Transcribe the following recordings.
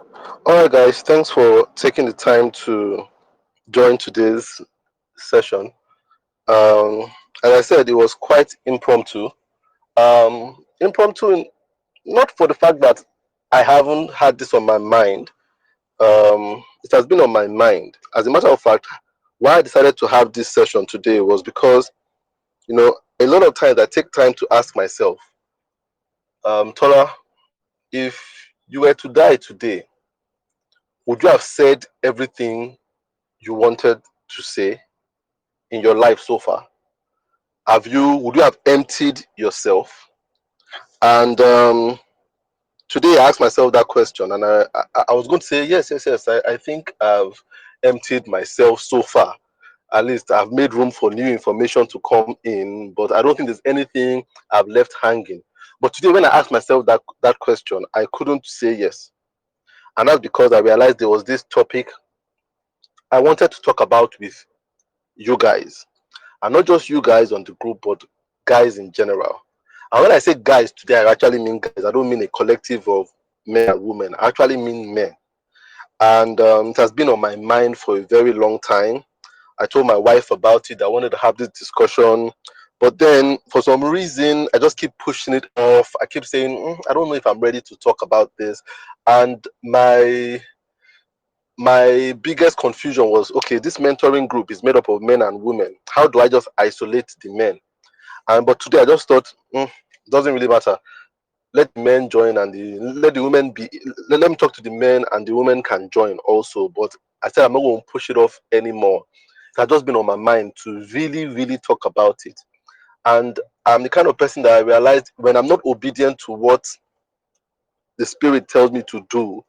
All right, guys, thanks for taking the time to join today's session. Um, as I said, it was quite impromptu. Impromptu, not for the fact that I haven't had this on my mind. It has been on my mind. As a matter of fact, why I decided to have this session today was because, a lot of times I take time to ask myself, Tola, if you were to die today, would you have said everything you wanted to say in your life so far? Would you have emptied yourself? And today I asked myself that question, and I was going to say yes, yes, yes. I think I've emptied myself so far. At least I've made room for new information to come in, but I don't think there's anything I've left hanging. But today, when I asked myself that question, I couldn't say yes, and that's because I realized there was this topic I wanted to talk about with you guys, and not just you guys on the group, but guys in general. And when I say guys today, I actually mean guys. I don't mean a collective of men and women. I actually mean men. And it has been on my mind for a very long time. I told my wife about it. I wanted to have this discussion. But then, for some reason, I just keep pushing it off. I keep saying, I don't know if I'm ready to talk about this. And my biggest confusion was, okay, this mentoring group is made up of men and women. How do I just isolate the men? And but today I just thought, doesn't really matter. Let the men join and let the women be. Let them talk to the men and the women can join also. But I said I'm not going to push it off anymore. It has just been on my mind to really, really talk about it. And I'm the kind of person that I realized when I'm not obedient to what the spirit tells me to do,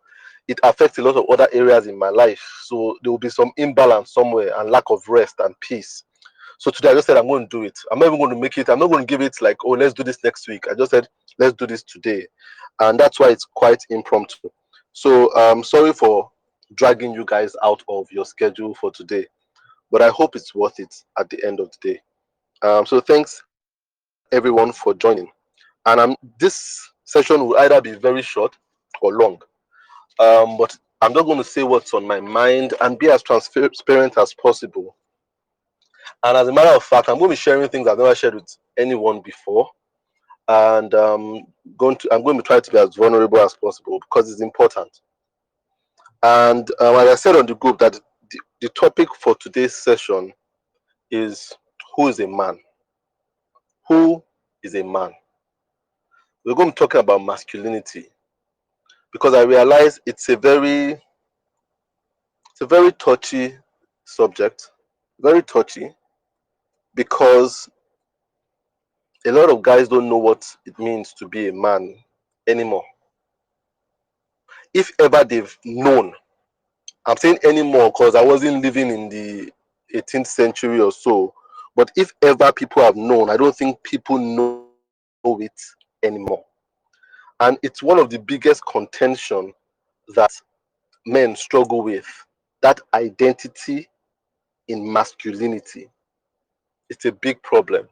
it affects a lot of other areas in my life. So there will be some imbalance somewhere and lack of rest and peace. So today I just said I'm going to do it. I'm not even going to make it. I'm not going to give it like, oh, let's do this next week. I just said let's do this today, and that's why it's quite impromptu. So sorry for dragging you guys out of your schedule for today, but I hope it's worth it at the end of the day. So thanks everyone for joining. And this session will either be very short or long. But I'm not going to say what's on my mind and be as transparent as possible. And as a matter of fact, I'm going to be sharing things I've never shared with anyone before, and I'm going to try to be as vulnerable as possible because it's important. And as I said on the group, that the topic for today's session is who is a man? Who is a man? We're going to be talking about masculinity because I realize it's a very touchy subject, very touchy because a lot of guys don't know what it means to be a man anymore. If ever they've known, I'm saying anymore because I wasn't living in the 18th century or so, but if ever people have known, I don't think people know it anymore. And it's one of the biggest contention that men struggle with, that identity in masculinity. It's a big problem.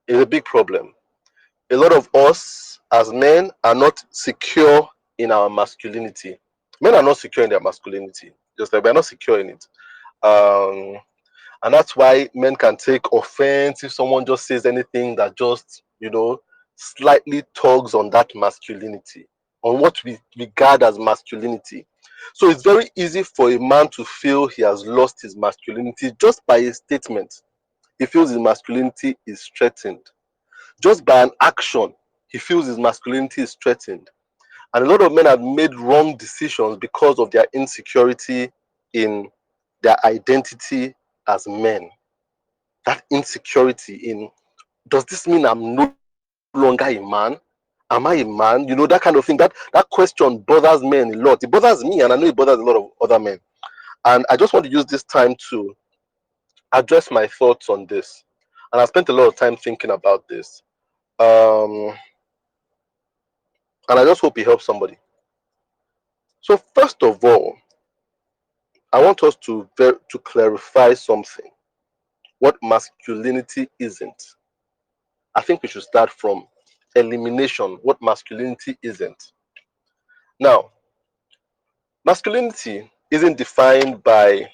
It's a big problem. A lot of us as men are not secure in our masculinity. Men are not secure in their masculinity, just like we're not secure in it. Um, and that's why men can take offense if someone just says anything that just, slightly tugs on that masculinity, on what we regard as masculinity. So it's very easy for a man to feel he has lost his masculinity just by a statement. He feels his masculinity is threatened. Just by an action, he feels his masculinity is threatened. And a lot of men have made wrong decisions because of their insecurity in their identity as men. That insecurity in, does this mean I'm no longer a man? Am I a man? That kind of thing. That question bothers men a lot. It bothers me, and I know it bothers a lot of other men. And I just want to use this time to address my thoughts on this. And I spent a lot of time thinking about this. Um, and I just hope it helps somebody. So first of all, I want us to clarify something. What masculinity isn't. I think we should start from elimination. What masculinity isn't. Now, Masculinity isn't defined by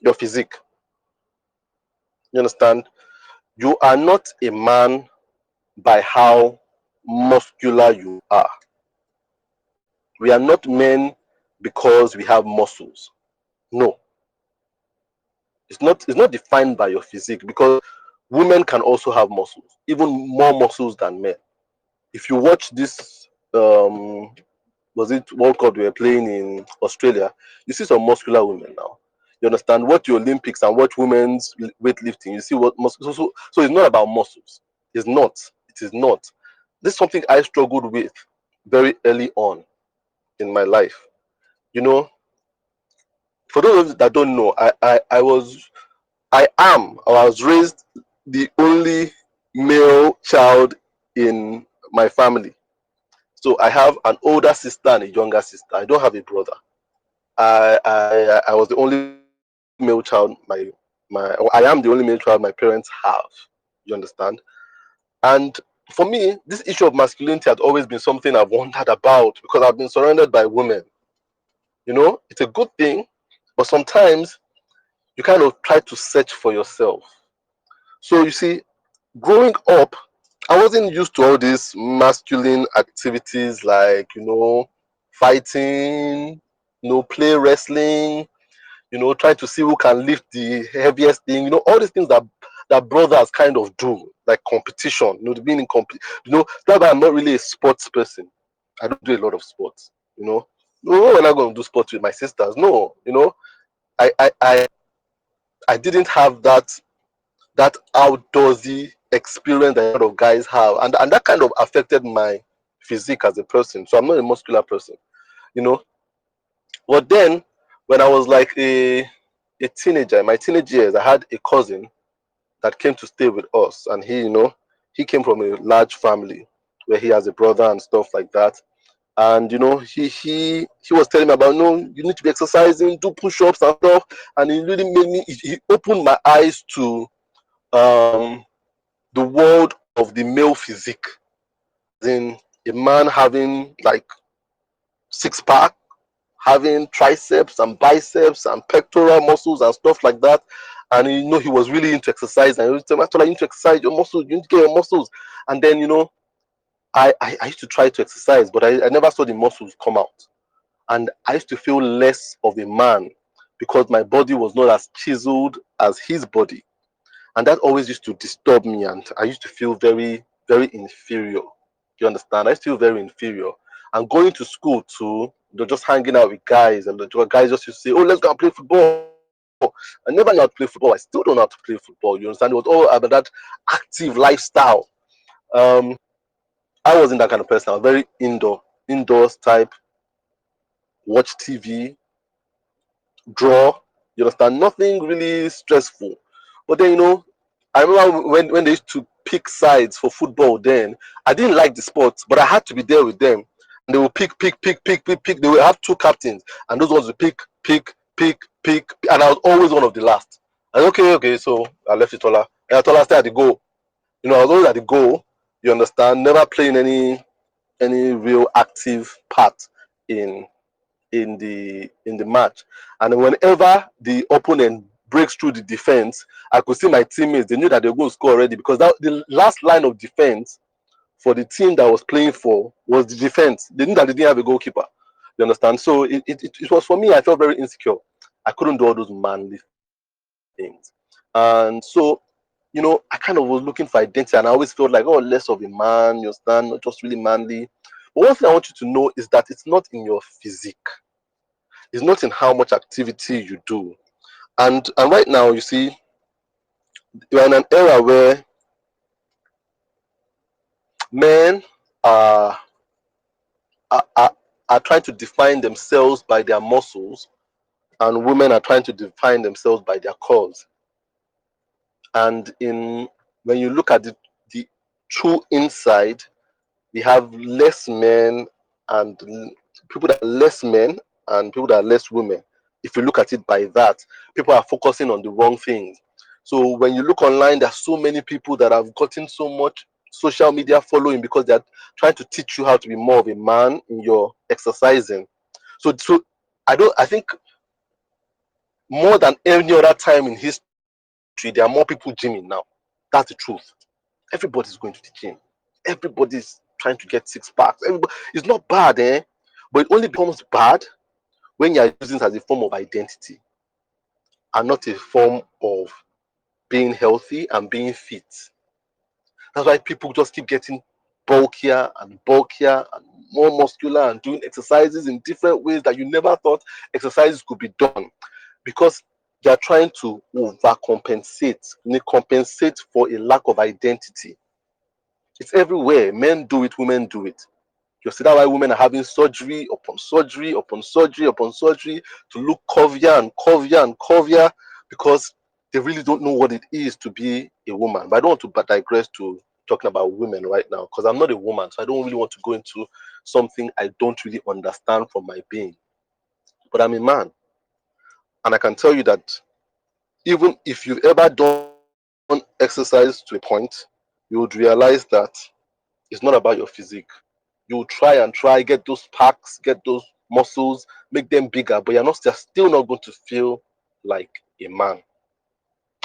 your physique. You understand? You are not a man by how muscular you are. We are not men because we have muscles. No, it's not defined by your physique, because women can also have muscles, even more muscles than men. If you watch this, was it World Cup they were playing in Australia, you see some muscular women now. You understand what the Olympics and what women's weightlifting, you see what muscles. So it's not about muscles. It's not. It is not. This is something I struggled with very early on in my life. You know, for those of you that don't know, I was raised the only male child in my family. So I have an older sister and a younger sister. I don't have a brother. I was the only male child I am the only male child my parents have. You understand? And for me, this issue of masculinity has always been something I've wondered about, because I've been surrounded by women. It's a good thing, but sometimes you kind of try to search for yourself. So you see, growing up, I wasn't used to all these masculine activities like, fighting, play wrestling, trying to see who can lift the heaviest thing, all these things that brothers kind of do, like competition, being in that's why I'm not really a sports person. I don't do a lot of sports, No, we're not going to do sports with my sisters. No, I, I, I, I didn't have that outdoorsy experience that a lot of guys have, and that kind of affected my physique as a person. So I'm not a muscular person, you know. But then, when I was like a teenager, in my teenage years, I had a cousin that came to stay with us, and he came from a large family where he has a brother and stuff like that. And he was telling me about, no, you need to be exercising, do push-ups and stuff, and it really made me. He opened my eyes to um the world of the male physique, as in a man having like six pack, having triceps and biceps and pectoral muscles and stuff like that. And he was really into exercise, and he was telling me, "Actually, you need to exercise your muscles, you need to get your muscles." And then I used to try to exercise, but I never saw the muscles come out. And I used to feel less of a man because my body was not as chiseled as his body. And that always used to disturb me, and I used to feel very, very inferior. You understand? I used to feel very inferior. And going to school too, just hanging out with guys, and the guys just used to say, "Oh, let's go and play football." I never knew how to play football. I still don't know how to play football. You understand? It was all about that active lifestyle. Um, I wasn't that kind of person. I was very indoors type, watch TV, draw. You understand? Nothing really stressful. But then I remember when they used to pick sides for football. Then I didn't like the sport, but I had to be there with them, and they will pick. They will have two captains, and those ones will pick, and I was always one of the last. And okay. So I left it Tola. And Tola stayed at the goal. I was always at the goal. You understand? Never playing any real active part in in the match. And whenever the opponent breaks through the defense, I could see my teammates. They knew that they were going to score already, because the last line of defense for the team that I was playing for was the defense. They knew that they didn't have a goalkeeper. You understand? So it was, for me, I felt very insecure. I couldn't do all those manly things. And so I kind of was looking for identity, and I always felt like, oh, less of a man, you understand, not just really manly. But one thing I want you to know is that it's not in your physique. It's not in how much activity you do. And right now, you see, we're in an era where men are are, are, are trying to define themselves by their muscles, and women are trying to define themselves by their cause. And in when you look at the true inside, we have less men and people that are less men and people that are less women. If you look at it by that, people are focusing on the wrong things. So when you look online, there's so many people that have gotten so much social media following because they're trying to teach you how to be more of a man in your exercising. So I think more than any other time in history, there are more people gymming now. That's the truth. Everybody's going to the gym. Everybody's trying to get six packs. Everybody, it's not bad, but it only becomes bad when you're using it as a form of identity and not a form of being healthy and being fit. That's why people just keep getting bulkier and more muscular and doing exercises in different ways that you never thought exercises could be done because they are trying to overcompensate, compensate for a lack of identity. It's everywhere. Men do it, women do it. You see that why women are having surgery upon surgery upon surgery upon surgery to look curvier and curvier and curvier because they really don't know what it is to be a woman. But I don't want to digress to talking about women right now because I'm not a woman, so I don't really want to go into something I don't really understand from my being. But I'm a man, and I can tell you that even if you've ever done exercise to a point, you would realize that it's not about your physique. You try, get those packs, get those muscles, make them bigger, but you're still not going to feel like a man.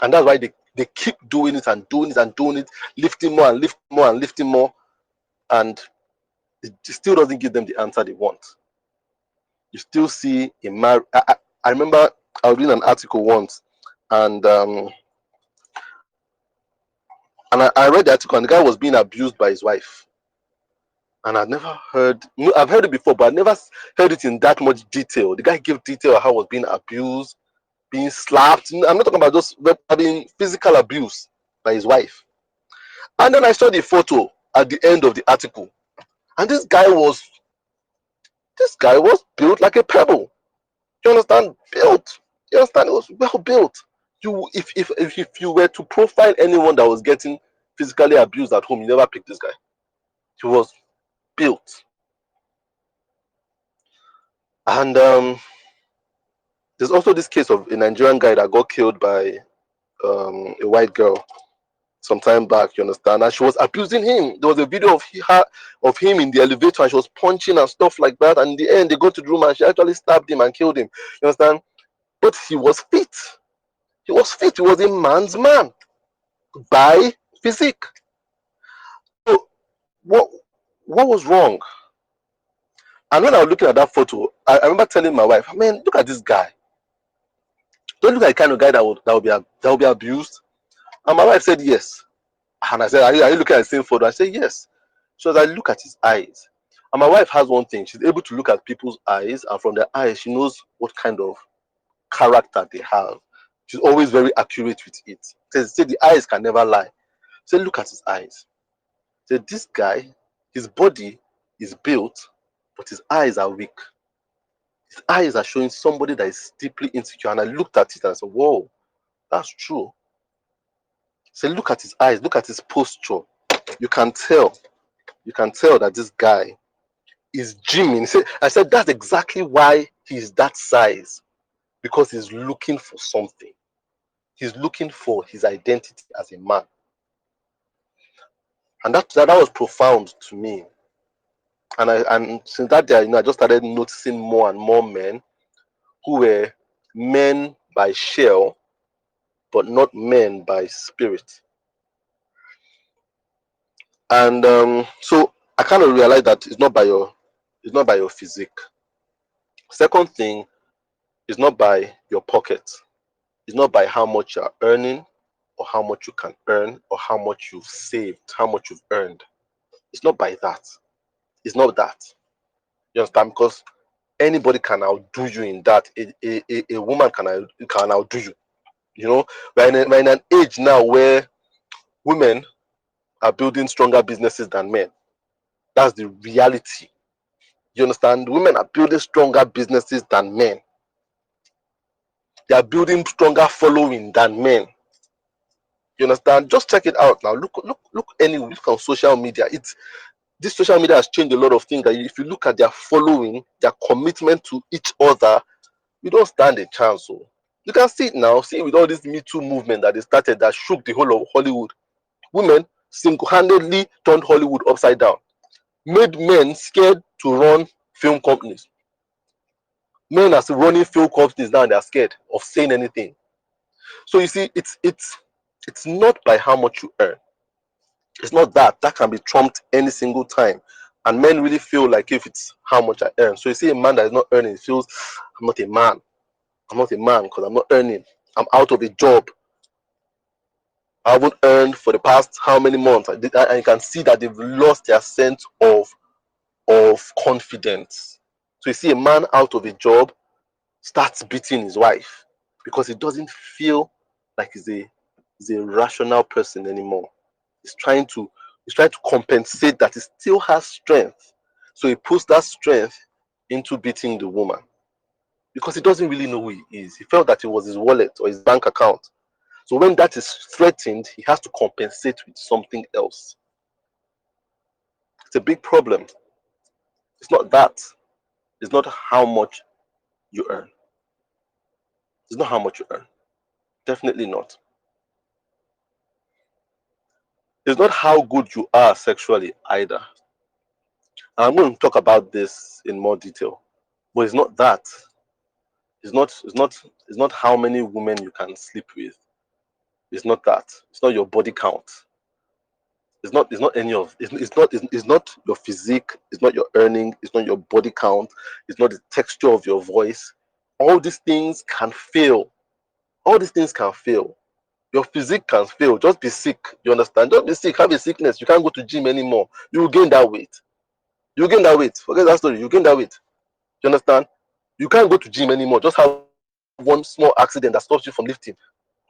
And that's why they keep doing it and doing it and doing it, lifting more and lifting more and lifting more, and it still doesn't give them the answer they want. You still see a man. I remember I was reading an article once, and I read the article, and the guy was being abused by his wife. And I've never heard, no, I've heard it before, but I never heard it in that much detail. The guy gave detail of how he was being abused, being slapped. I'm not talking about just having physical abuse by his wife. And then I saw the photo at the end of the article, and this guy was built like a pebble. You understand? Built. You understand? It was well built. If you were to profile anyone that was getting physically abused at home, you never pick this guy. He was built. And there's also this case of a Nigerian guy that got killed by a white girl some time back, you understand? And she was abusing him. There was a video of him in the elevator and she was punching and stuff like that. And in the end, they go to the room and she actually stabbed him and killed him. You understand? But he was fit. He was fit. He was a man's man by physique. So what what was wrong? And when I was looking at that photo, I remember telling my wife, "Man, look at this guy. Don't look like the kind of guy that will be abused." And my wife said yes. And I said, are you looking at the same photo? I said, yes. So as I look at his eyes, and my wife has one thing, she's able to look at people's eyes, and from their eyes, she knows what kind of character they have. She's always very accurate with it. Say the eyes can never lie. Say, look at his eyes. Say, this guy, his body is built, but his eyes are weak. His eyes are showing somebody that is deeply insecure. And I looked at it and I said, whoa, that's true. Say, look at his eyes, look at his posture. You can tell that this guy is gymming. I said that's exactly why he's that size, because he's looking for something. He's looking for his identity as a man, and that was profound to me. And since that day, I just started noticing more and more men who were men by shell, but not men by spirit. And so I kind of realized that it's not by your physique. Second thing, is not by your pocket. It's not by how much you're earning or how much you can earn or how much you've saved, how much you've earned. It's not by that. It's not that. You understand? Because anybody can outdo you in that. A woman can outdo you. You know, we're in an age now where women are building stronger businesses than men. That's the reality. You understand? Women are building stronger businesses than men. They are building stronger following than men. You understand? Just check it out now. Look on social media. This social media has changed a lot of things. That if you look at their following, their commitment to each other, you don't stand a chance. So you can see it now. See it with all this Me Too movement that they started that shook the whole of Hollywood. Women single-handedly turned Hollywood upside down, made men scared to run film companies. Men are still running film companies now and they are scared of saying anything. So you see, it's not by how much you earn. It's not that. That can be trumped any single time. And men really feel like if it's how much I earn. So you see a man that is not earning feels, I'm not a man. I'm not a man because I'm not earning. I'm out of a job. I haven't earned for the past how many months. And you can see that they've lost their sense of confidence. So you see a man out of a job starts beating his wife because he doesn't feel like he's a rational person anymore. He's trying to compensate that he still has strength. So he puts that strength into beating the woman because he doesn't really know who he is. He felt that it was his wallet or his bank account. So when that is threatened, he has to compensate with something else. It's a big problem. It's not that. It's not how much you earn. It's not how much you earn. Definitely not. It's not how good you are sexually either. I'm going to talk about this in more detail. But it's not that. It's not how many women you can sleep with. It's not that. It's not your body count. It's not any of it's not your physique, it's not your earning, it's not your body count, it's not the texture of your voice. All these things can fail. All these things can fail. Your physique can fail. Just be sick. You understand? Just be sick. Have a sickness. You can't go to gym anymore. You will gain that weight. You gain that weight. Forget that story. You gain that weight. You understand? You can't go to gym anymore. Just have one small accident that stops you from lifting.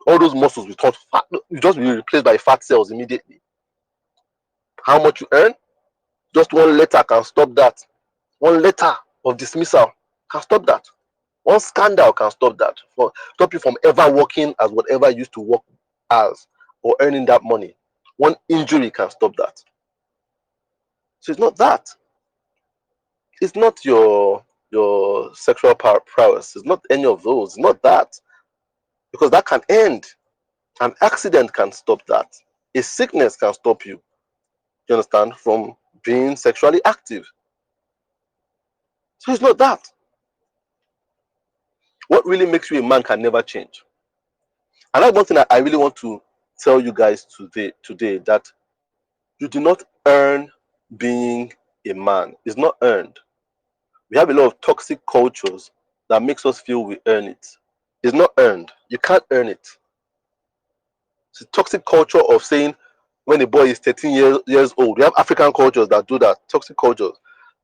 All those muscles will turn fat. You just be replaced by fat cells immediately. How much you earn? Just one letter can stop that. One letter of dismissal can stop that. One scandal can stop that. Stop you from ever working as whatever you used to work as or earning that money. One injury can stop that. So it's not that. It's not your sexual prowess. It's not any of those. It's not that. Because that can end. An accident can stop that. A sickness can stop you. You understand? From being sexually active. So it's not that. What really makes you a man can never change. And that's one thing I really want to tell you guys today that you do not earn being a man. It's not earned. We have a lot of toxic cultures that makes us feel we earn it. It's not earned. You can't earn it. It's a toxic culture of saying when a boy is 13 years old. We have African cultures that do that. Toxic cultures.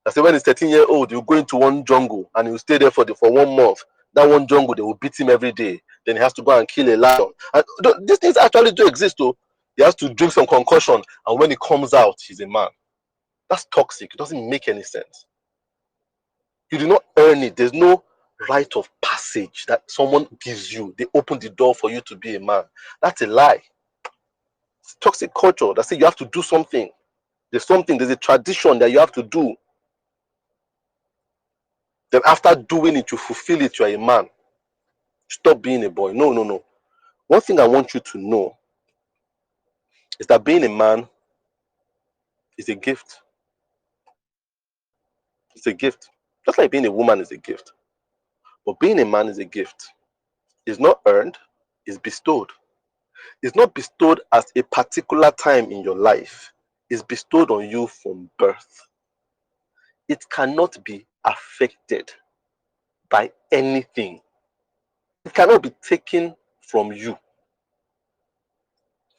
I say when he's 13 years old, you go into one jungle and he'll stay there for 1 month. That one jungle, they will beat him every day. Then he has to go and kill a lion. And these things actually do exist, though. He has to drink some concussion, and when he comes out, he's a man. That's toxic. It doesn't make any sense. You do not earn it. There's no rite of passage that someone gives you. They open the door for you to be a man. That's a lie. It's toxic culture that says you have to do something. There's a tradition that you have to do. Then after doing it, you fulfill it, you're a man. Stop being a boy. No, no, no. One thing I want you to know is that being a man is a gift. It's a gift. Just like being a woman is a gift. But being a man is a gift. It's not earned, it's bestowed. It's not bestowed at a particular time in your life. It's bestowed on you from birth. It cannot be affected by anything. It cannot be taken from you.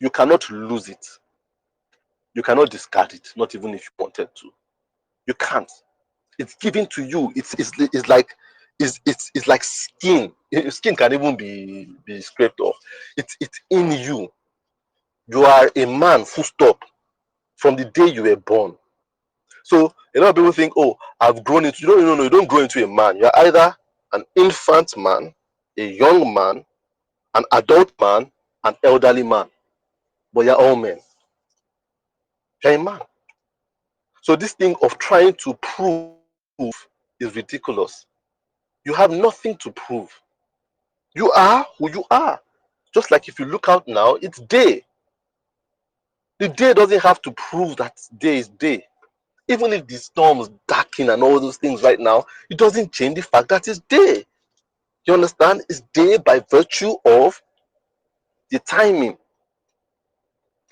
You cannot lose it. You cannot discard it, not even if you wanted to. You can't. It's given to you. It's like it's like skin. Skin can even be scraped off. It's in you. You are a man, full stop, from the day you were born. So a lot of people think, oh, I've grown into. You don't, no, no, you don't grow into a man. You're either an infant man, a young man, an adult man, an elderly man. But you're all men. You're a man. So this thing of trying to prove is ridiculous. You have nothing to prove. You are who you are. Just like if you look out now, it's day. The day doesn't have to prove that day is day. Even if the storms darken and all those things right now, it doesn't change the fact that it's day. You understand? It's day by virtue of the timing.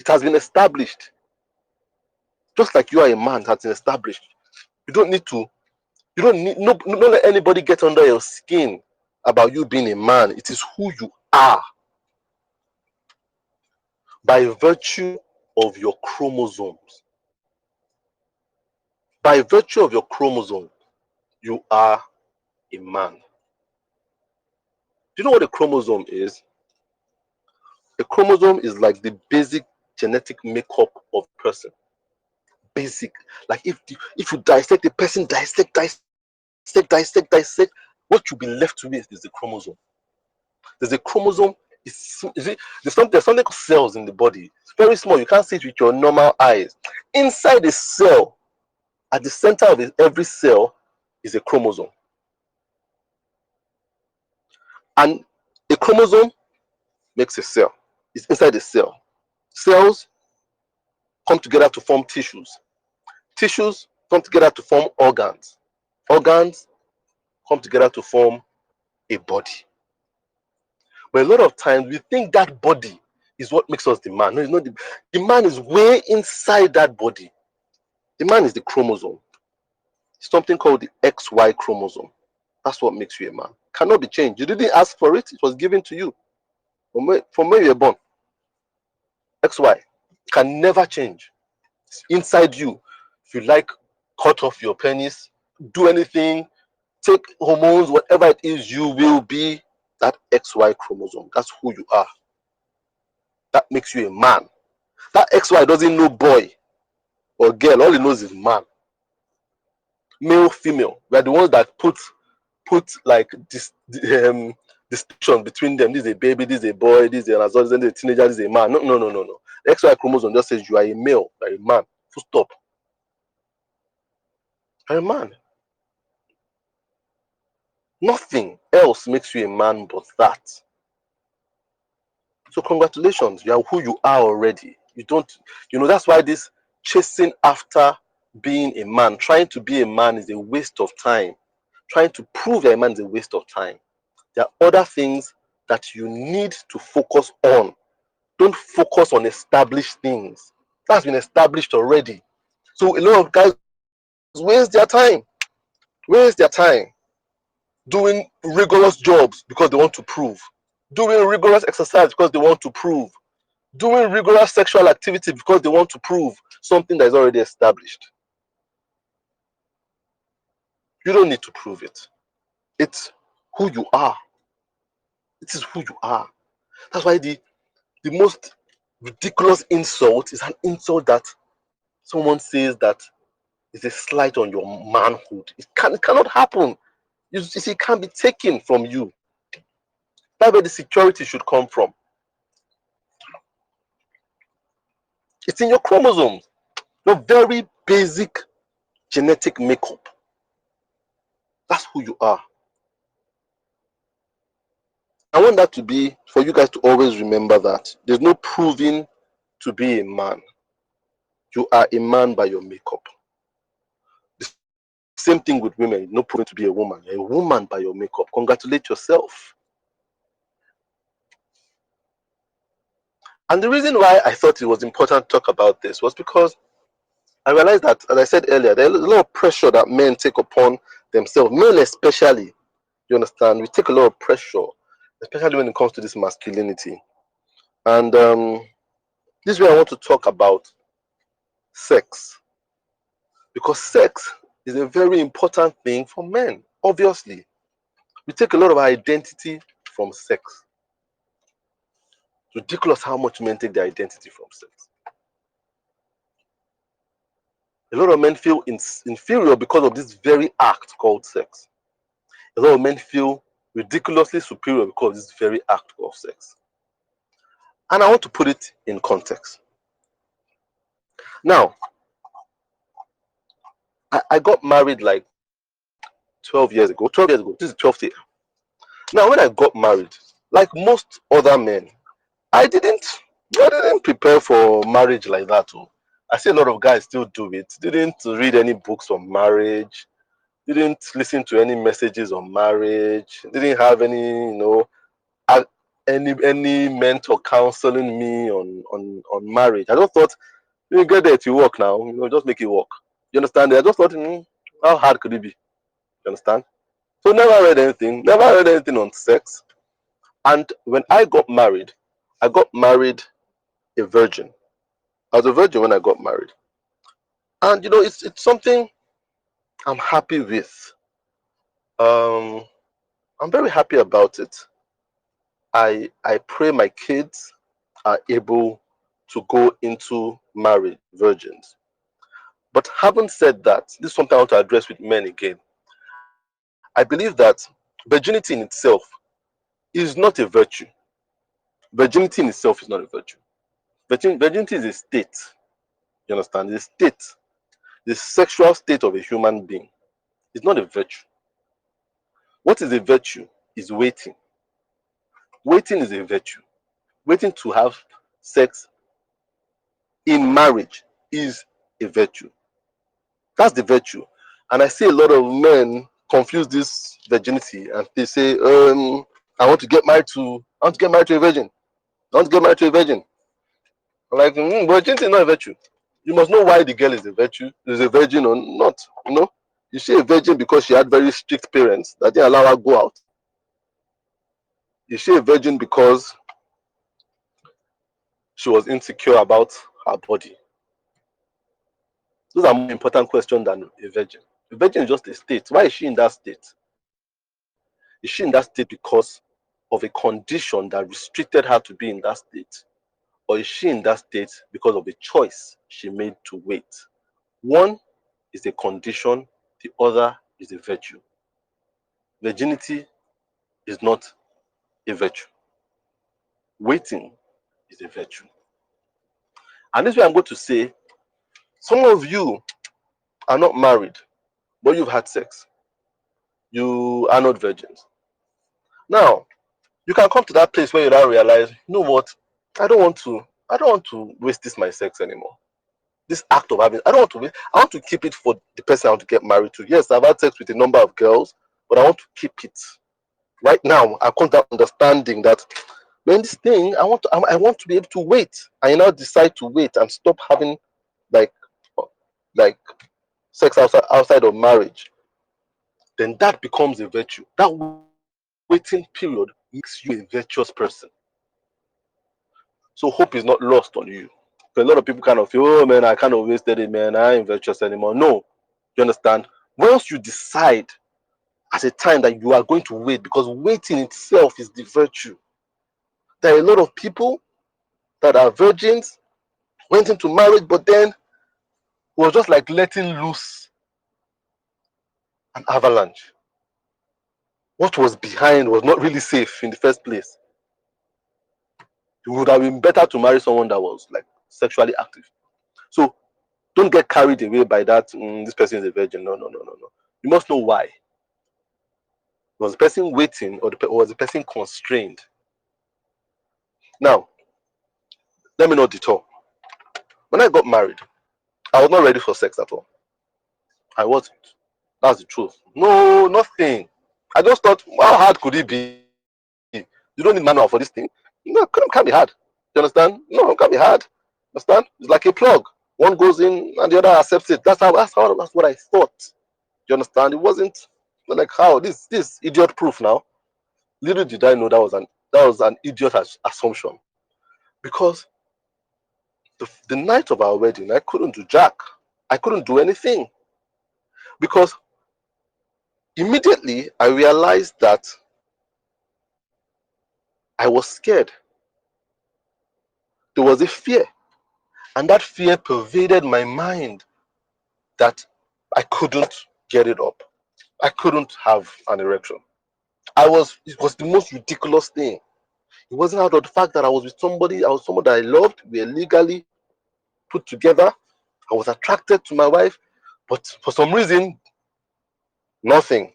It has been established. Just like you are a man, it has been established. You don't need to, you don't need, no, don't let anybody get under your skin about you being a man. It is who you are by virtue of your chromosomes. By virtue of your chromosome, you are a man. Do you know what a chromosome is? A chromosome is like the basic genetic makeup of a person. Basic. Like if you dissect a person, dissect, what you'll be left with is the chromosome. There's a chromosome. There's something called cells in the body. It's very small. You can't see it with your normal eyes. Inside the cell, at the center of every cell, is a chromosome. And a chromosome makes a cell. It's inside the cell. Cells come together to form tissues. Tissues come together to form organs. Organs come together to form a body. But a lot of times we think that body is what makes us the man. No, it's not. The man is way inside that body. The man is the chromosome. Something called the XY chromosome. That's what makes you a man. Cannot be changed. You didn't ask for it. It was given to you from where you were born. XY can never change. It's inside you. If you like, cut off your penis, do anything, take hormones, whatever it is, you will be that XY chromosome. That's who you are. That makes you a man. That XY doesn't know boy or girl. All he knows is man. Male, female. We are the ones that put like this distinction between them. This is a baby, this is a boy, this is an adult, this is a teenager, this is a man. No. The XY chromosome just says you are a male, you are a man. Full stop. You are a man. Nothing else makes you a man but that. So congratulations, you are who you are already. You don't, that's why this chasing after being a man, trying to be a man is a waste of time. Trying to prove you're a man is a waste of time. There are other things that you need to focus on. Don't focus on established things. That's been established already. So a lot of guys waste their time doing rigorous jobs because they want to prove, doing rigorous exercise because they want to prove, doing rigorous sexual activity because they want to prove something that is already established. You don't need to prove it. It's who you are. It is who you are. That's why the most ridiculous insult is an insult that someone says that is a slight on your manhood. It cannot happen. You see, it can't be taken from you. That's where the security should come from. It's in your chromosomes, your very basic genetic makeup. That's who you are. I want that to be, for you guys to always remember that. There's no proving to be a man. You are a man by your makeup. The same thing with women. No proving to be a woman. You're a woman by your makeup. Congratulate yourself. And the reason why I thought it was important to talk about this was because I realized that, as I said earlier, there's a lot of pressure that men take upon themselves, men especially. You understand? We take a lot of pressure, especially when it comes to this masculinity. And this is where I want to talk about sex. Because sex is a very important thing for men, obviously. We take a lot of our identity from sex. It's ridiculous how much men take their identity from sex. A lot of men feel inferior because of this very act called sex. A lot of men feel ridiculously superior because of this very act of sex. And I want to put it in context. Now, I got married like 12 years ago. 12 years ago. This is the 12th year. Now, when I got married, like most other men, I didn't I didn't prepare for marriage like that. Oh. I see a lot of guys still do it. Didn't read any books on marriage. Didn't listen to any messages on marriage. Didn't have any, a- any mentor counseling me on marriage. I just thought, you get there to work now. Just make it work. You understand? I just thought, how hard could it be? You understand? So never read anything. Never read anything on sex. And when I got married a virgin. I was a virgin when I got married. And it's something I'm happy with. Um, I'm very happy about it. I pray my kids are able to go into marriage virgins. But having said that, this is something I want to address with men again. I believe that virginity in itself is not a virtue. Virginity in itself is not a virtue. Virginity is a state. You understand? It's a state. The sexual state of a human being. It's not a virtue. What is a virtue is waiting. Waiting is a virtue. Waiting to have sex in marriage is a virtue. That's the virtue. And I see a lot of men confuse this virginity and they say, I want to get married to a virgin. I want to get married to a virgin. I'm like, virginity is not a virtue. You must know why the girl is a virgin or not. You know, is she a virgin because she had very strict parents that didn't allow her go out? Is she a virgin because she was insecure about her body? Those are more important questions than a virgin. A virgin is just a state. Why is she in that state? Is she in that state because of a condition that restricted her to be in that state? Or is she in that state because of a choice she made to wait? One is a condition, the other is a virtue. Virginity is not a virtue. Waiting is a virtue. And this way I'm going to say, some of you are not married, but you've had sex. You are not virgins. Now, you can come to that place where you now realize, you know what? I don't want to waste this my sex anymore. This act of having, I don't want to waste, I want to keep it for the person I want to get married to. Yes, I've had sex with a number of girls, but I want to keep it. Right now, I come to that understanding that when this thing, I want to be able to wait. I now decide to wait and stop having like like sex outside of marriage. Then that becomes a virtue. That waiting period makes you a virtuous person. So hope is not lost on you. A lot of people kind of feel, oh man, I kind of wasted it, man. I ain't virtuous anymore. No, you understand? Once you decide at a time that you are going to wait, because waiting itself is the virtue. There are a lot of people that are virgins, went into marriage, but then was just like letting loose an avalanche. What was behind was not really safe in the first place. It would have been better to marry someone that was like sexually active. So don't get carried away by that. This person is a virgin. No, no, no, no, no. You must know why. Was the person waiting, or was the person constrained? Now, let me not detour. When I got married, I was not ready for sex at all. I wasn't. That's the truth. No, nothing. I just thought, how hard could it be? You don't need manual for this thing. No, can't be hard. You understand? No, it can't be hard. Understand? It's like a plug. One goes in and the other accepts it. That's what I thought. You understand? It wasn't like how this idiot proof now. Little did I know that was an idiot assumption. Because the night of our wedding, I couldn't do jack. I couldn't do anything. Because immediately I realized that I was scared. There was a fear. And that fear pervaded my mind that I couldn't get it up. I couldn't have an erection. It was the most ridiculous thing. It wasn't out of the fact that I was with somebody, I was someone that I loved, we were legally put together. I was attracted to my wife, but for some reason, nothing.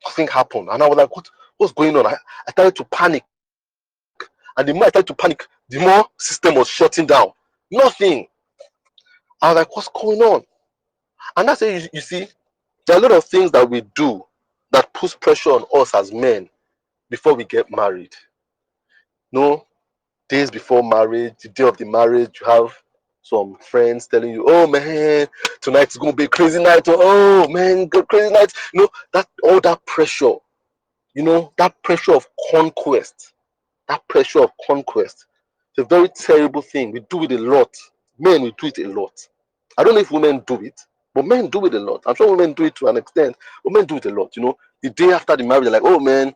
Nothing happened. And I was like, what's going on? I started to panic. And the more I started to panic, the more the more system was shutting down. Nothing. I was like, what's going on? And that's it. You see, there are a lot of things that we do that puts pressure on us as men before we get married. No, days before marriage, the day of the marriage, you have some friends telling you, "Oh man, tonight's gonna be a crazy night." Or, "Oh man, crazy night." That all that pressure. That pressure of conquest. That pressure of conquest. It's a very terrible thing. We do it a lot. Men, we do it a lot. I don't know if women do it, but men do it a lot. I'm sure women do it to an extent, but men do it a lot. The day after the marriage, they're like, "Oh man,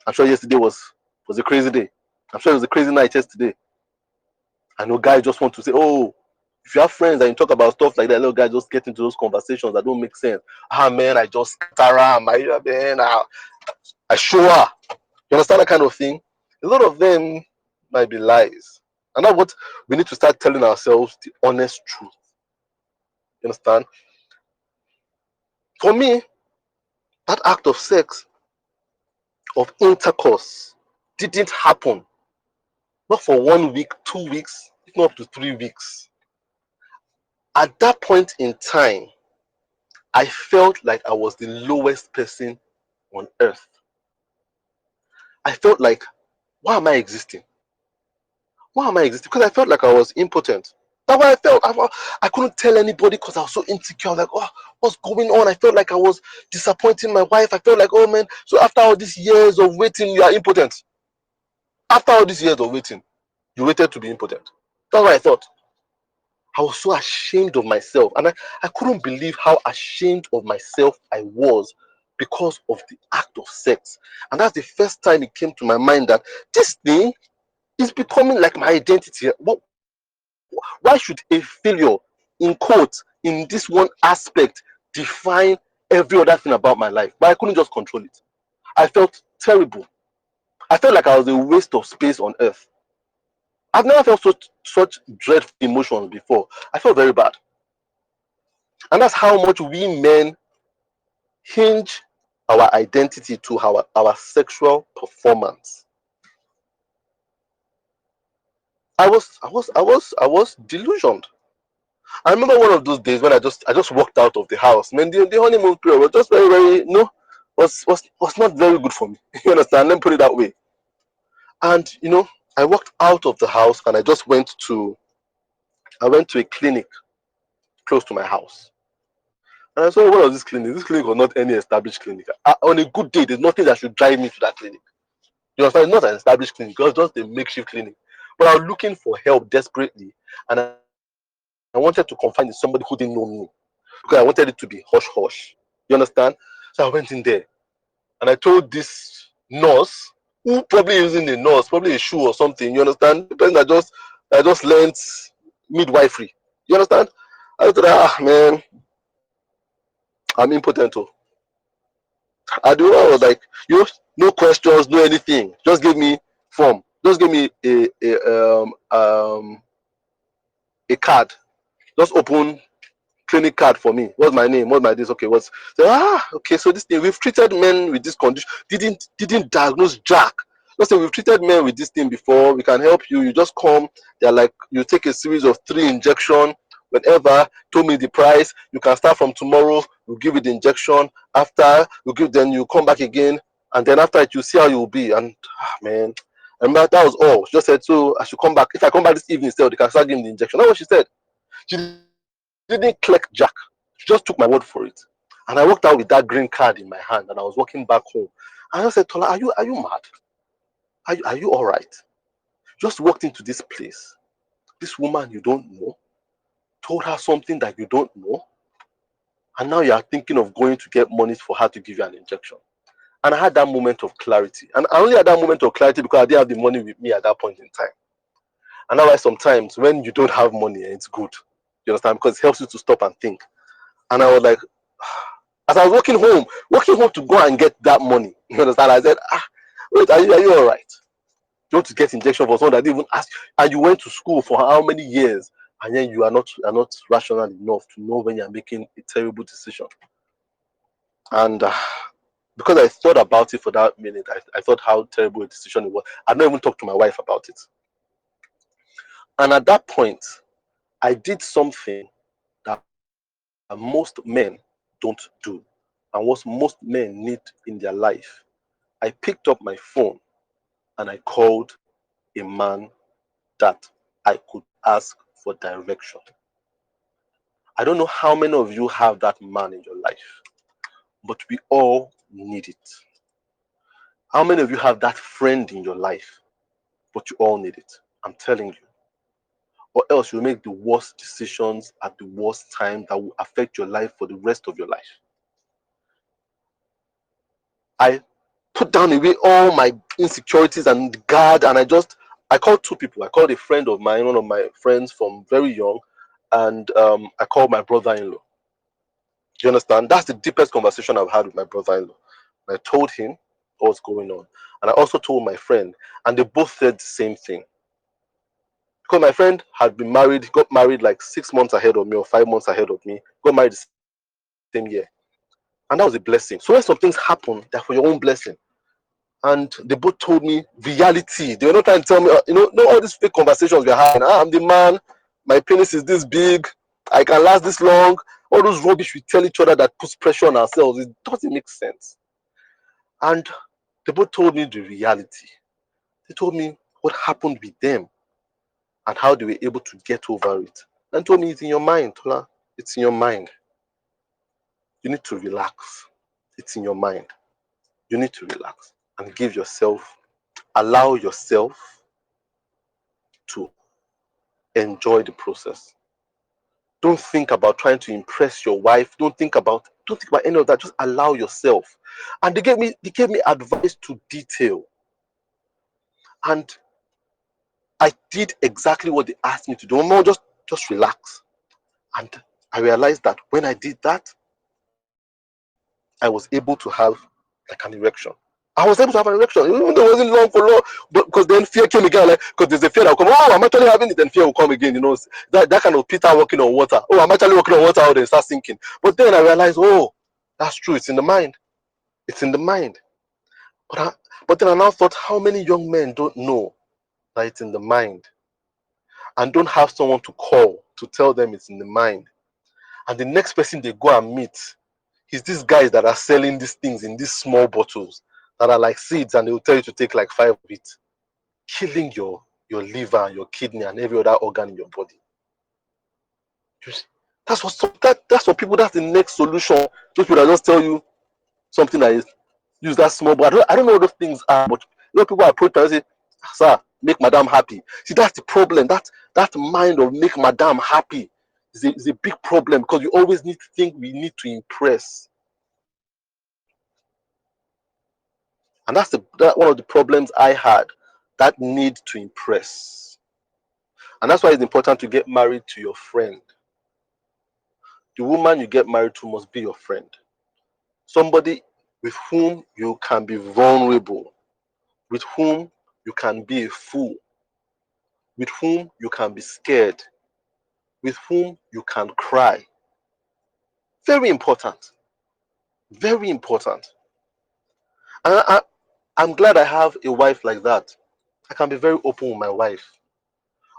I'm sure yesterday was a crazy day. I'm sure it was a crazy night yesterday." I know guys just want to say, "Oh, if you have friends and you talk about stuff like that, little guys just get into those conversations that don't make sense. Ah man, I just scatter I show her." You understand that kind of thing? A lot of them might be lies. And that's what we need to start telling ourselves, the honest truth. You understand? For me, that act of sex, of intercourse, didn't happen. Not for 1 week, 2 weeks, if not up to 3 weeks. At that point in time, I felt like I was the lowest person on earth. I felt like, why am I existing? Why am I existing? Because I felt like I was impotent. That's what I felt. I couldn't tell anybody because I was so insecure. Like, oh, what's going on? I felt like I was disappointing my wife. I felt like, oh man, so after all these years of waiting, you are impotent. After all these years of waiting, you waited to be impotent. That's what I thought. I was so ashamed of myself. And I couldn't believe how ashamed of myself I was because of the act of sex. And that's the first time it came to my mind that this thing is becoming like my identity. Why should a failure, in quotes, in this one aspect, define every other thing about my life? But I couldn't just control it. I felt terrible. I felt like I was a waste of space on earth. I've never felt such dreadful emotions before. I felt very bad. And that's how much we men hinge our identity to our sexual performance. I was delusioned. I remember one of those days when I just walked out of the house. Man, the honeymoon period was just very, very, was not very good for me. You understand? Let me put it that way. And I walked out of the house and I went to a clinic close to my house. And I saw, what was this clinic? This clinic was not any established clinic. On a good day, there's nothing that should drive me to that clinic. You understand? It's not an established clinic, it was just a makeshift clinic. But I was looking for help desperately, and I wanted to confide in somebody who didn't know me because I wanted it to be hush hush. You understand? So I went in there and I told this nurse, who probably isn't a nurse, probably a shoe or something. You understand? The person that just learned midwifery. You understand? I told her, man, I'm impotent. Oh. And the woman was like, no questions, no anything. Just give me form. Just give me a card. Just open clinic card for me. What's my name? What's my this? Okay, okay. So this thing, we've treated men with this condition. Didn't diagnose Jack. Just say, we've treated men with this thing before. We can help you. You just come. They're like, you take a series of 3 injection. Whenever, told me the price. You can start from tomorrow. We'll give you the injection. After then you come back again, and then after it, you see how you will be. And man, I remember that was all. She just said, so I should come back. If I come back this evening, still they can start giving the injection. That's what she said. She didn't click Jack. She just took my word for it. And I walked out with that green card in my hand, and I was walking back home. And I said, Tola, are you mad? Are you all right? Just walked into this place. This woman you don't know told her something that you don't know, and now you are thinking of going to get money for her to give you an injection. And I had that moment of clarity. And I only had that moment of clarity because I didn't have the money with me at that point in time. And that's why sometimes when you don't have money, it's good. You understand? Because it helps you to stop and think. And I was like, as I was walking home to go and get that money, you understand? I said, wait, are you all right? You want to get injection for someone that didn't even ask, and you went to school for how many years, and then you are not rational enough to know when you're making a terrible decision. And because I thought about it for that minute, I thought how terrible a decision it was. I not even talked to my wife about it. And at that point, I did something that most men don't do, and what most men need in their life. I picked up my phone and I called a man that I could ask for direction. I don't know how many of you have that man in your life, but we all need it. How many of you have that friend in your life, but you all need it? I'm telling you. Or else you'll make the worst decisions at the worst time that will affect your life for the rest of your life. I put down away all my insecurities and guard, and I called two people. I called a friend of mine, one of my friends from very young, and I called my brother-in-law. Do you understand? That's the deepest conversation I've had with my brother-in-law. I told him what's going on, and I also told my friend, and they both said the same thing. Because my friend had been married, got married like 6 months ahead of me or 5 months ahead of me, got married the same year. And that was a blessing. So when some things happen, they're for your own blessing. And they both told me reality. They were not trying to tell me, no, all these fake conversations we're having. I'm the man, my penis is this big, I can last this long. All those rubbish we tell each other that puts pressure on ourselves, it doesn't make sense. And they both told me the reality. They told me what happened with them and how they were able to get over it. And told me it's in your mind, Tola. It's in your mind. You need to relax. It's in your mind. You need to relax and allow yourself to enjoy the process. Don't think about trying to impress your wife. Don't think about any of that. Just allow yourself. And they gave me advice to detail. And I did exactly what they asked me to do. Mom, just relax. And I realized that when I did that, I was able to have like an erection. I was able to have an erection, even though it wasn't long for long, but because then fear came again, like because there's a fear that will come. Oh, I'm actually having it, then fear will come again. That kind of Peter walking on water. Oh, I'm actually walking on water, then start sinking. But then I realized, oh, that's true. It's in the mind. It's in the mind. But but then I now thought, how many young men don't know that it's in the mind and don't have someone to call to tell them it's in the mind? And the next person they go and meet is these guys that are selling these things in these small bottles that are like seeds, and they will tell you to take like 5 of it, killing your liver, your kidney, and every other organ in your body. You see, that's what people. That's the next solution. Those people that just tell you something that is use that small. But I don't know what those things are. But people approach and say, "Sir, make madam happy." See, that's the problem. That mind of make madam happy is a big problem, because you always need to think we need to impress. And that's one of the problems I had, that need to impress. And that's why it's important to get married to your friend. The woman you get married to must be your friend. Somebody with whom you can be vulnerable, with whom you can be a fool, with whom you can be scared, with whom you can cry. Very important. Very important. And I'm glad I have a wife like that. I can be very open with my wife.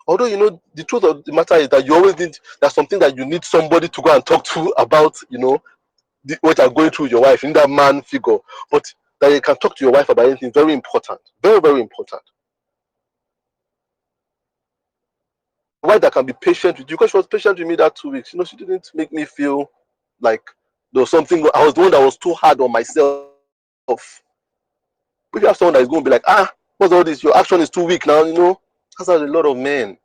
Although, the truth of the matter is that you always there's something that you need somebody to go and talk to about, what you're going through with your wife, in that man figure. But that you can talk to your wife about anything, very important. Very, very important. A wife that can be patient with you, because she was patient with me that 2 weeks. She didn't make me feel like there was something. I was the one that was too hard on myself. If you have someone that is going to be like, what's all this? Your action is too weak now. That's how a lot of men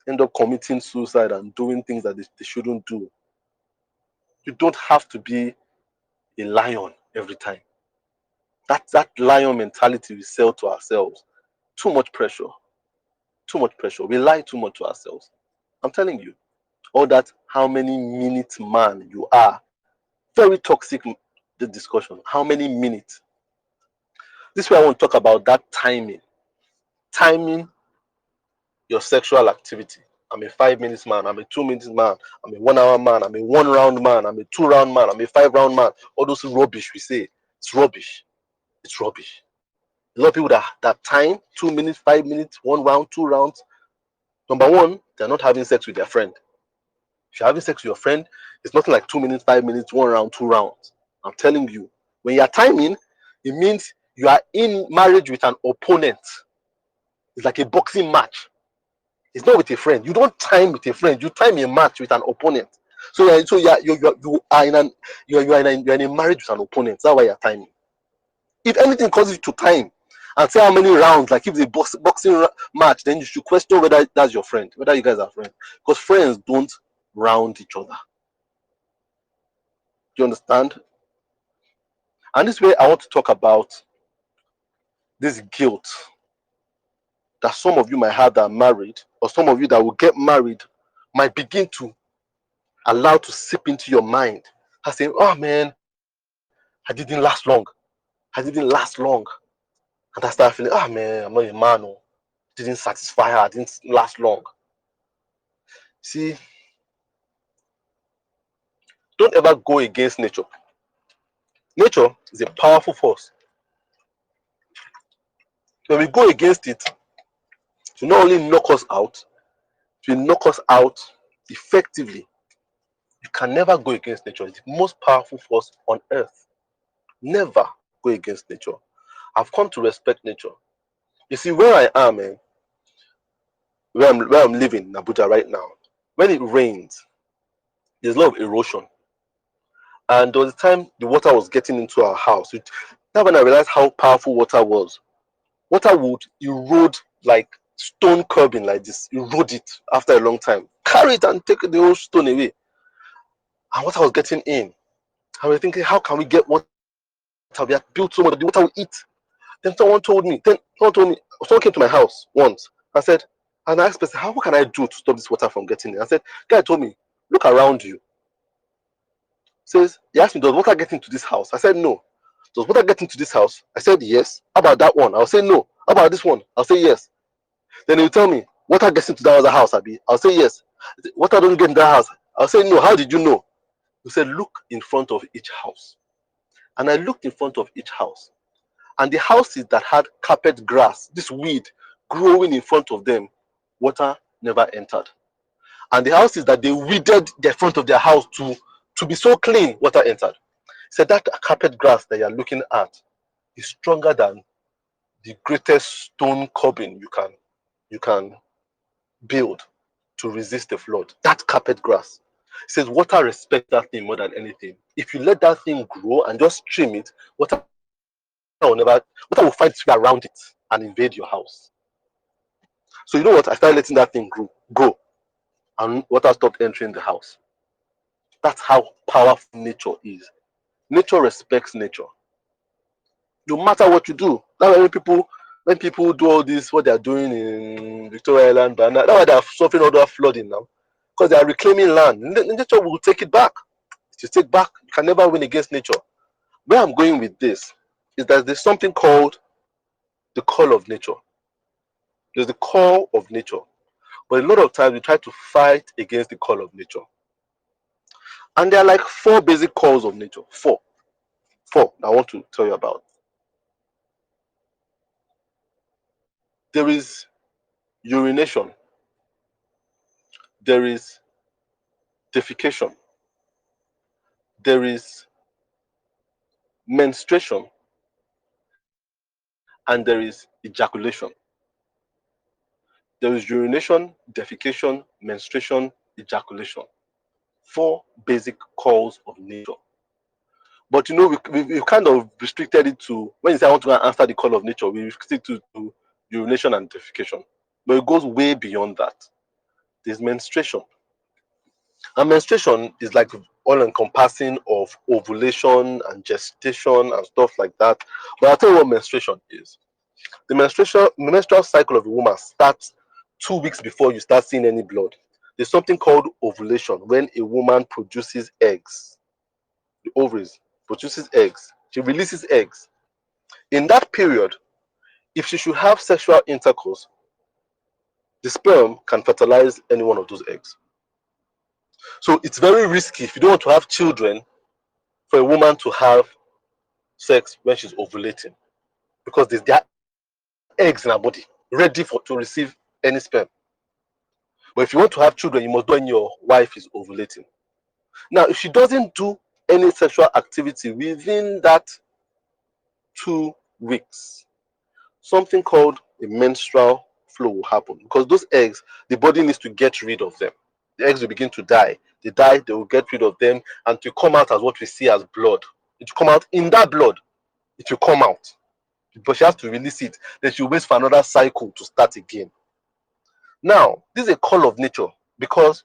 end up committing suicide and doing things that they shouldn't do. You don't have to be a lion every time. That lion mentality we sell to ourselves. Too much pressure. Too much pressure. We lie too much to ourselves. I'm telling you. All that how many minutes man you are. Very toxic, the discussion. How many minutes? This way I want to talk about that timing. Timing your sexual activity. I'm a 5 minutes man. I'm a 2 minutes man. I'm a 1 hour man. I'm a 1 round man. I'm a 2 round man. I'm a 5 round man. All those rubbish we say. It's rubbish. It's rubbish. A lot of people that time 2 minutes, 5 minutes, 1 round, 2 rounds. Number one, They're not having sex with their friend. If you're having sex with your friend, it's nothing like 2 minutes, 5 minutes, 1 round, 2 rounds. I'm telling you, when you're timing, it means you are in marriage with an opponent. It's like a boxing match. It's not with a friend. You don't time with a friend. You time a match with an opponent. So you are in an you're in a marriage with an opponent. That's why you're timing. If anything causes you to time and say how many rounds, like if it's a boxing match, then you should question whether that's your friend, whether you guys are friends, because friends don't round each other. Do you understand? And this way, I want to talk about this guilt that some of you might have that are married, or some of you that will get married might begin to allow to seep into your mind. I say, oh man, I didn't last long. I didn't last long. And I start feeling, oh man, I'm not a man. Oh. Didn't satisfy her. I didn't last long. See, don't ever go against nature. Nature is a powerful force. When we go against it, it will not only knock us out, it will knock us out effectively. You can never go against nature. It's the most powerful force on earth. Never go against nature. I've come to respect nature. You see, where I am, where I'm living in Abuja right now, when it rains, there's a lot of erosion. And there was a time the water was getting into our house. That's when I realized how powerful water was. Water would erode like stone curbing like this, erode it after a long time. Carry it and take the whole stone away. And water was getting in. And we're thinking, how can we get water? We have built so much that the water will eat. Someone came to my house once and said, and I asked person, how what can I do to stop this water from getting in? I said, guy told me, look around you. Says, he asked me, does water get into this house? I said, no. Does water get into this house? I said, yes. How about that one? I'll say no. How about this one? I'll say yes. Then he'll tell me, water gets into that other house, Abi. I'll say yes. Water doesn't get into that house. I'll say no. How did you know? He said, look in front of each house. And I looked in front of each house. And the houses that had carpet grass, this weed growing in front of them, water never entered. And the houses that they weeded the front of their house to be so clean, water entered. He said that carpet grass that you're looking at is stronger than the greatest stone curbing you can build to resist the flood. That carpet grass. He says water respects that thing more than anything. If you let that thing grow and just trim it, water will find its way around it and invade your house. So you know what? I started letting that thing grow, and water stopped entering the house. That's how powerful nature is. Nature respects nature. No matter what you do. That's why when people do all this, what they are doing in Victoria Island, but that's why they are suffering all that flooding now. Because they are reclaiming land. Nature will take it back. If you take back, you can never win against nature. Where I'm going with this is that there's something called the call of nature. There's the call of nature. But a lot of times we try to fight against the call of nature. And there are like four basic calls of nature. Four I want to tell you about. There is urination, there is defecation, there is menstruation, and there is ejaculation. There is urination, defecation, menstruation, ejaculation. Four basic calls of nature. But you know, we've kind of restricted it to, when you say I want to answer the call of nature, we restrict it to urination and defecation. But it goes way beyond that. There's menstruation. And menstruation is like all encompassing of ovulation and gestation and stuff like that. But I'll tell you what menstruation is. The menstrual cycle of a woman starts 2 weeks before you start seeing any blood. There's something called ovulation when a woman produces eggs. The ovaries produces eggs. She releases eggs. In that period, if she should have sexual intercourse, the sperm can fertilize any one of those eggs. So it's very risky if you don't want to have children for a woman to have sex when she's ovulating, because there are eggs in her body ready to receive any sperm. But if you want to have children, you must do when your wife is ovulating. Now, if she doesn't do any sexual activity within that 2 weeks, something called a menstrual flow will happen, because those eggs, the body needs to get rid of them. The eggs will begin to die. They die, they will get rid of them, and to come out as what we see as blood. It will come out in that blood. It will come out. But she has to release it. Then she will wait for another cycle to start again. Now, this is a call of nature, because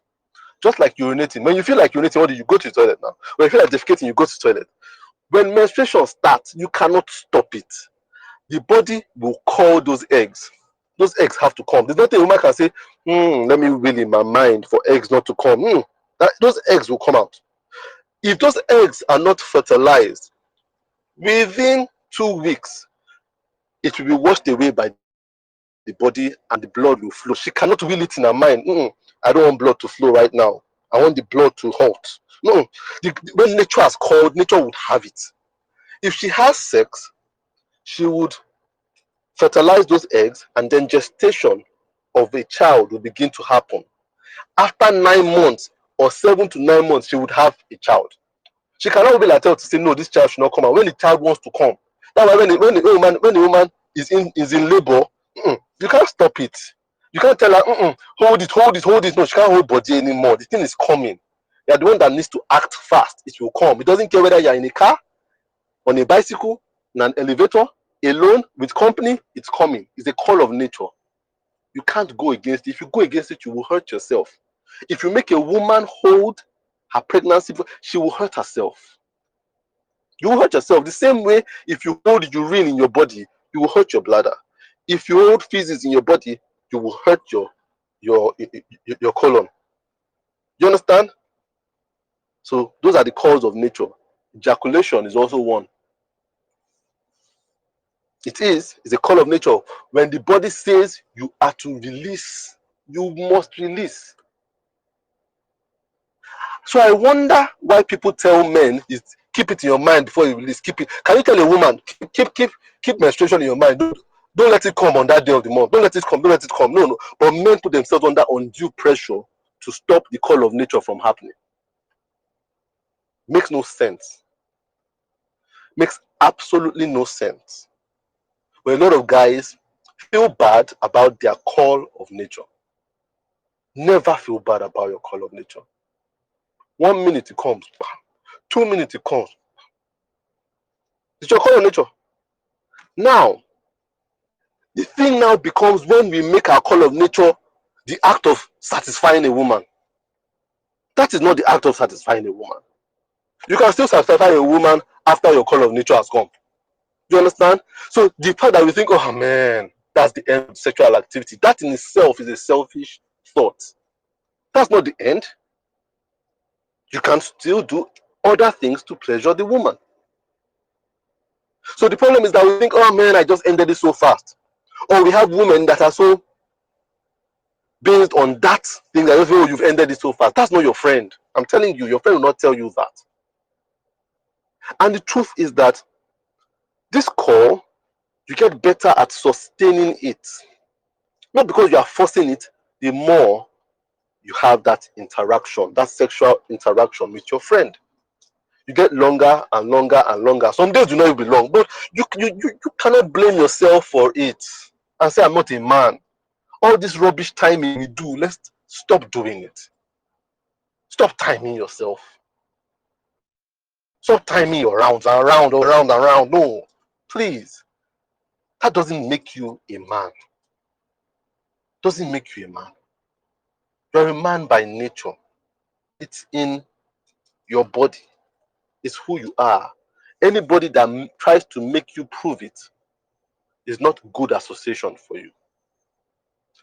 just like urinating, when you feel like urinating, what do you go to the toilet now? When you feel like defecating, you go to the toilet. When menstruation starts, you cannot stop it. The body will call those eggs. Those eggs have to come. There's nothing a woman can say, let me will in my mind for eggs not to come. Those eggs will come out. If those eggs are not fertilized, within 2 weeks, it will be washed away by the body and the blood will flow. She cannot will it in her mind. I don't want blood to flow right now. I want the blood to halt. No, when nature has called, nature would have it. If she has sex, she would fertilize those eggs, and then gestation of a child will begin to happen. After 9 months or 7 to 9 months, she would have a child. She cannot be like her to say, no, this child should not come out when the child wants to come. That's why when the woman is in labor, you can't stop it. You can't tell her, hold it, hold it, hold it. No, she can't hold body anymore. The thing is coming. You're the one that needs to act fast. It will come. It doesn't care whether you're in a car, on a bicycle, in an elevator, alone, with company, it's coming. It's a call of nature. You can't go against it. If you go against it, you will hurt yourself. If you make a woman hold her pregnancy, she will hurt herself. You will hurt yourself. The same way, if you hold urine in your body, you will hurt your bladder. If you hold feces in your body, you will hurt your colon. You understand? So those are the calls of nature. Ejaculation is also one. It's a call of nature. When the body says you are to release, you must release. So I wonder why people tell men is keep it in your mind before you release. Keep it. Can you tell a woman keep menstruation in your mind? Don't let it come on that day of the month. Don't let it come. Don't let it come. No, no. But men put themselves under undue pressure to stop the call of nature from happening. Makes no sense. Makes absolutely no sense. But a lot of guys feel bad about their call of nature. Never feel bad about your call of nature. 1 minute it comes, 2 minutes it comes. It's your call of nature. Now, the thing now becomes when we make our call of nature the act of satisfying a woman. That is not the act of satisfying a woman. You can still satisfy a woman after your call of nature has come. Do you understand? So the part that we think, oh man, that's the end of sexual activity, that in itself is a selfish thought. That's not the end. You can still do other things to pleasure the woman. So the problem is that we think, oh man, I just ended it so fast. Or we have women that are so based on that thing that oh, you've ended it so fast. That's not your friend. I'm telling you, your friend will not tell you that. And the truth is that this call, you get better at sustaining it. Not because you are forcing it, the more you have that interaction, that sexual interaction with your friend. You get longer and longer and longer. Some days do not even be long, but you cannot blame yourself for it and say, I'm not a man. All this rubbish timing we do, let's stop doing it. Stop timing yourself. Stop timing your rounds and round and round and round. No, please. That doesn't make you a man. Doesn't make you a man. You're a man by nature. It's in your body. It's who you are. Anybody that tries to make you prove it is not good association for you.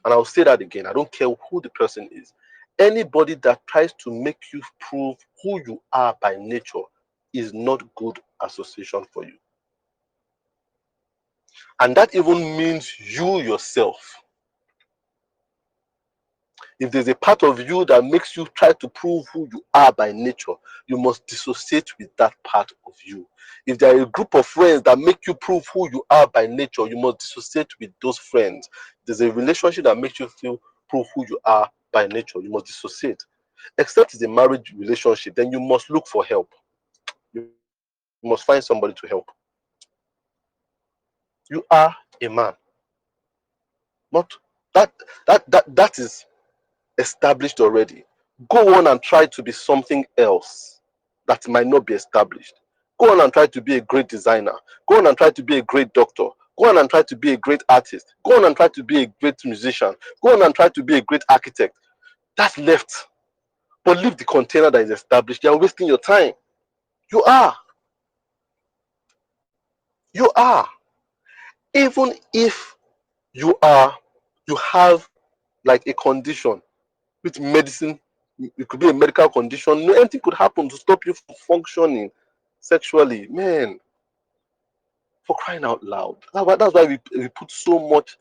And I'll say that again. I don't care who the person is. Anybody that tries to make you prove who you are by nature is not good association for you. And that even means you yourself. If there's a part of you that makes you try to prove who you are by nature, you must dissociate with that part of you. If there are a group of friends that make you prove who you are by nature, you must dissociate with those friends. There's a relationship that makes you prove who you are by nature. You must dissociate. Except it's a marriage relationship, then you must look for help. You must find somebody to help. You are a man. Not that is established already. Go on and try to be something else that might not be established. Go on and try to be a great designer. Go on and try to be a great doctor. Go on and try to be a great artist. Go on and try to be a great musician. Go on and try to be a great architect. That's left. But leave the container that is established. You are wasting your time. You are. You are. Even if you are, you have like a condition with medicine, it could be a medical condition. You know, anything could happen to stop you from functioning sexually. Man, for crying out loud. That's why we put so much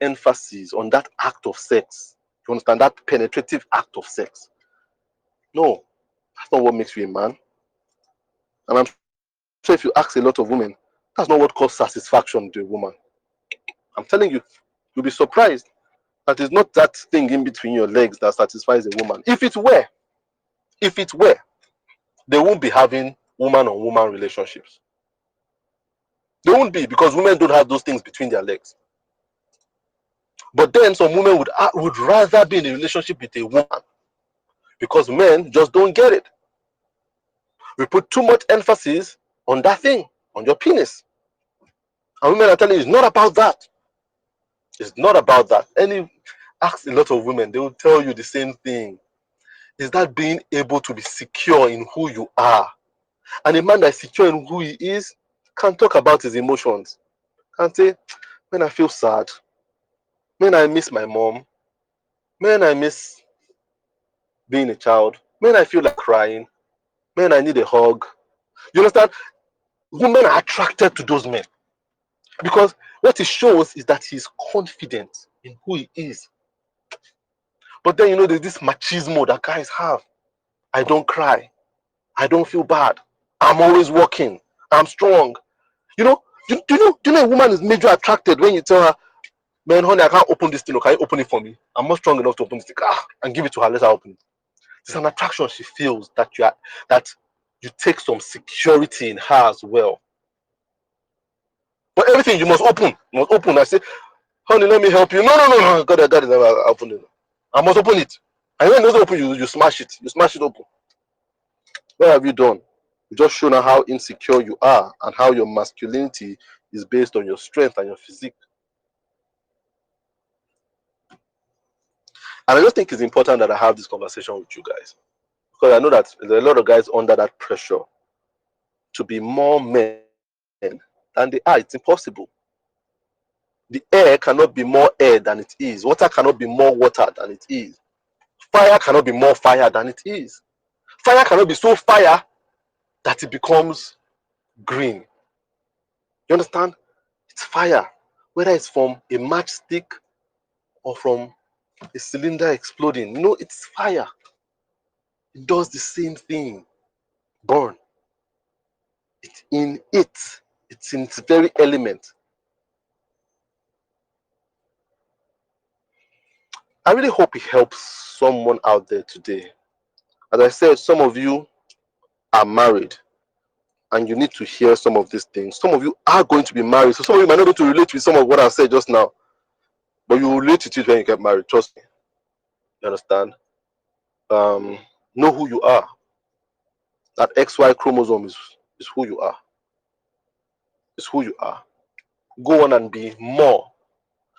emphasis on that act of sex. You understand? That penetrative act of sex. No, that's not what makes you a man. And I'm sure if you ask a lot of women, that's not what causes satisfaction to a woman. I'm telling you, you'll be surprised that it's not that thing in between your legs that satisfies a woman. If it were, they won't be having woman on woman relationships. They won't be, because women don't have those things between their legs. But then some women would rather be in a relationship with a woman, because men just don't get it. We put too much emphasis on that thing, on your penis. And women are telling you it's not about that. It's not about that. Ask a lot of women, they will tell you the same thing. Is that being able to be secure in who you are. And a man that is secure in who he is can talk about his emotions. Can say, when I feel sad, when I miss my mom, when I miss being a child, when I feel like crying, when I need a hug. You understand? Women are attracted to those men because what it shows is that he's confident in who he is. But then, there's this machismo that guys have. I don't cry. I don't feel bad. I'm always working. I'm strong. You know, do you know a woman is major attracted when you tell her, man, honey, I can't open this thing. Can you open it for me? I'm not strong enough to open this thing. And give it to her. Let her open it. It's an attraction. She feels that you take some security in her as well. But everything you must open. You must open. I say, honey, let me help you. No. God, I never open it. I must open it. And when it doesn't open, you smash it. You smash it open. What have you done? You just shown her how insecure you are and how your masculinity is based on your strength and your physique. And I just think it's important that I have this conversation with you guys. Because I know that there are a lot of guys under that pressure to be more men than they are. It's impossible. The air cannot be more air than it is. Water cannot be more water than it is. Fire cannot be more fire than it is. Fire cannot be so fire that it becomes green. You understand? It's fire. Whether it's from a matchstick or from a cylinder exploding. It's fire. It does the same thing. Burn. It's in it. It's in its very element. I really hope it helps someone out there today. As I said, some of you are married and you need to hear some of these things. Some of you are going to be married. So some of you might not be able to relate with some of what I said just now. But you will relate to it when you get married. Trust me. You understand? Know who you are. That XY chromosome is who you are. It's who you are. Go on and be more.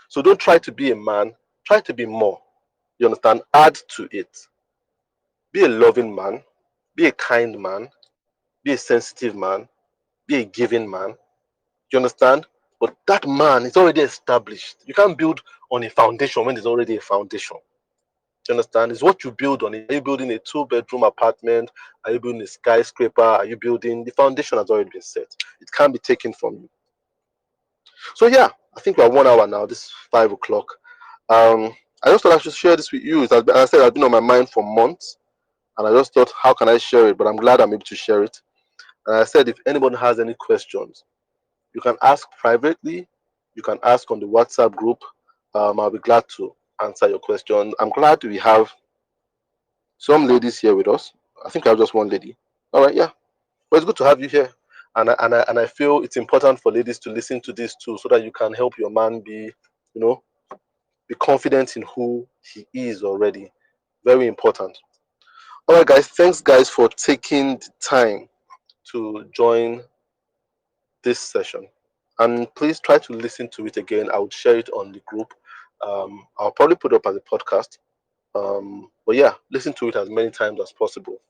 So don't try to be a man. Try to be more. You understand? Add to it. Be a loving man. Be a kind man. Be a sensitive man. Be a giving man. You understand? But that man is already established. You can't build on a foundation when there's already a foundation. You understand? It's what you build on. Are you building a 2-bedroom apartment? Are you building a skyscraper? Are you building? The foundation has already been set. It can't be taken from you. So yeah, I think we're 1 hour now. This is 5 o'clock. I just thought I should share this with you. As I said, it's been on my mind for months. And I just thought, how can I share it? But I'm glad I'm able to share it. And I said, if anyone has any questions, you can ask privately. You can ask on the WhatsApp group. I'll be glad to answer your questions. I'm glad we have some ladies here with us. I think I have just one lady. All right, yeah. But it's good to have you here. And I feel it's important for ladies to listen to this too, so that you can help your man be, you know, be confident in who he is already. Very important. All right, guys. Thanks, guys, for taking the time to join this session. And please try to listen to it again. I would share it on the group. I'll probably put it up as a podcast. But yeah, listen to it as many times as possible.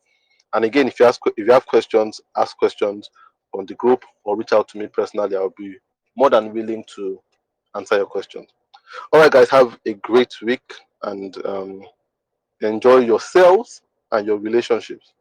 And again, if you have questions, ask questions on the group or reach out to me personally. I'll be more than willing to answer your questions. All right, guys, have a great week and enjoy yourselves and your relationships.